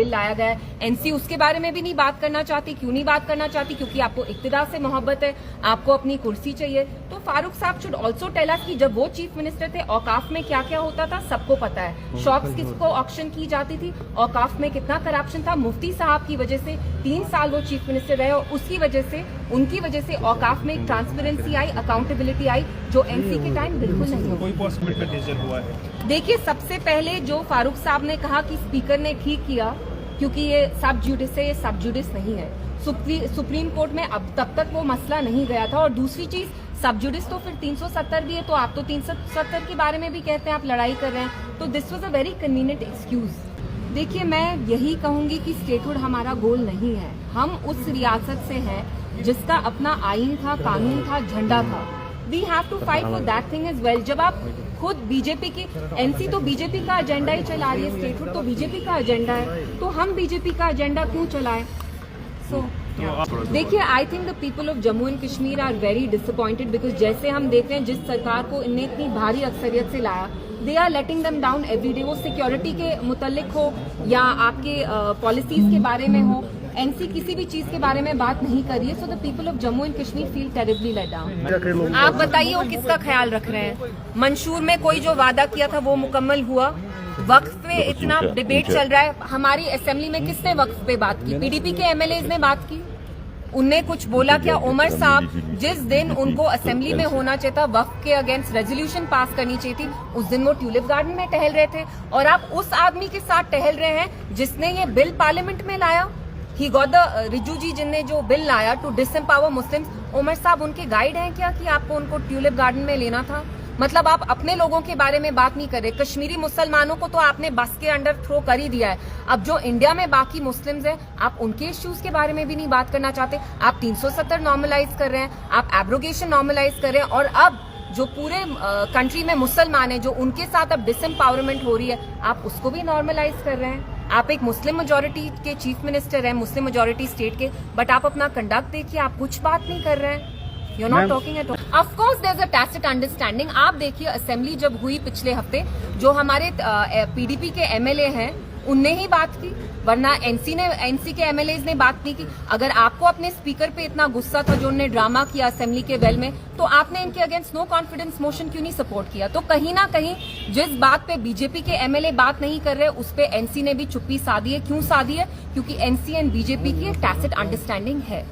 Bill लाया गया है, एनसी उसके बारे में भी नहीं बात करना चाहती। क्यों नहीं बात करना चाहती? क्योंकि आपको इक्तिदार से मोहब्बत है, आपको अपनी कुर्सी चाहिए। तो फारूक साहब शुड ऑल्सो टेल अस कि जब वो चीफ मिनिस्टर थे औकाफ में क्या क्या होता था, सबको पता है। शॉप्स किसको ऑक्शन की जाती थी, औकाफ में कितना करप्शन था। मुफ्ती साहब की वजह से 3 साल वो चीफ मिनिस्टर रहे और उसकी वजह से, उनकी वजह से औकाफ में एक ट्रांसपेरेंसी आई, अकाउंटेबिलिटी आई, जो एनसी के टाइम बिल्कुल नहीं कोई पॉसिबिलिटी हुआ है। देखिए, सबसे पहले जो फारूक साहब ने कहा कि स्पीकर ने ठीक किया, क्योंकि ये सब जुडिस है, ये सब जुडिस नहीं है। सुप्रीम कोर्ट में अब तब तक वो मसला नहीं गया था। और दूसरी चीज, सब जुडिस तो फिर 370 भी है, तो आप तो 370 के बारे में भी कहते हैं आप लड़ाई कर रहे हैं। तो this was a very convenient excuse. देखिए, मैं यही कहूंगी कि स्टेटहुड हमारा गोल नहीं है। हम उस रियासत से हैं जिसका अपना आईन था, कानून था, झंडा था। We have to fight for that thing as well. जब आप खुद बीजेपी की, एनसी तो बीजेपी का एजेंडा ही चला रही है, स्टेटहुड तो बीजेपी का एजेंडा है, तो हम बीजेपी का एजेंडा क्यों चलाएं? सो देखिए, I think the people of Jammu and Kashmir are very disappointed, because जैसे हम देख रहे हैं जिस सरकार को इनने इतनी भारी अक्सरियत से लाया, they are letting them down every day. वो सिक्योरिटी के मुतल्लिक हो या आपके पॉलिसीज के बारे में हो, एनसी किसी भी चीज के बारे में बात नहीं कर रही है। So the people of Jammu and Kashmir feel terribly let down. आप बताइए, वो किसका ख्याल रख रहे हैं? मंशूर में कोई जो वादा किया था वो मुकम्मल हुआ? वक्फ पे इतना डिबेट चल रहा है, हमारी असेंबली में किसने वक्फ पे बात की? पीडीपी के एमएलएज ने बात की, उनने कुछ बोला क्या? उमर साहब, जिस दिन उनको असेंबली में होना चाहिए था, वक्फ के अगेंस्ट रेजोल्यूशन पास करनी चाहिए थी, उस दिन वो ट्यूलिप गार्डन में टहल रहे थे। और आप उस आदमी के साथ टहल रहे हैं जिसने ये बिल पार्लियामेंट में लाया। ही गॉट द रिजू जी, जिनने जो बिल लाया टू डिसएम्पावर मुस्लिम्स। उमर साहब उनके गाइड हैं क्या कि आपको उनको ट्यूलिप गार्डन में लेना था? मतलब आप अपने लोगों के बारे में बात नहीं कर रहे। कश्मीरी मुसलमानों को तो आपने बस के अंडर थ्रो कर ही दिया है। अब जो इंडिया में बाकी मुस्लिम्स हैं, आप उनके इश्यूज के बारे में भी नहीं बात करना चाहते। आप 370 नॉर्मलाइज कर रहे हैं, आप एब्रोगेशन नॉर्मलाइज कर रहे हैं, और अब जो पूरे कंट्री में मुसलमान हैं, जो उनके साथ अब डिसएम्पावरमेंट हो रही है, आप उसको भी नॉर्मलाइज कर रहे हैं। आप एक मुस्लिम मेजोरिटी के चीफ मिनिस्टर हैं, मुस्लिम मेजोरिटी स्टेट के, बट आप अपना कंडक्ट देखिए, आप कुछ बात नहीं कर रहे हैं। You're not talking at all. Of course, there's a tacit understanding. आप देखिए, असेंबली जब हुई पिछले हफ्ते, जो हमारे पीडीपी के एमएलए हैं उनने ही बात की, वरना एनसी के एमएलएज ने बात नहीं की। अगर आपको अपने स्पीकर पे इतना गुस्सा था जो उन्होंने ड्रामा किया असेंबली के वेल में, तो आपने इनके अगेंस्ट नो कॉन्फिडेंस मोशन क्यों नहीं सपोर्ट किया? तो कहीं ना कहीं जिस बात पे बीजेपी के एमएलए बात नहीं कर रहे, उस पे एनसी ने भी चुप्पी साधी है। क्यों साधी है? क्योंकि एनसी एंड बीजेपी की एक टैसिट अंडरस्टैंडिंग है।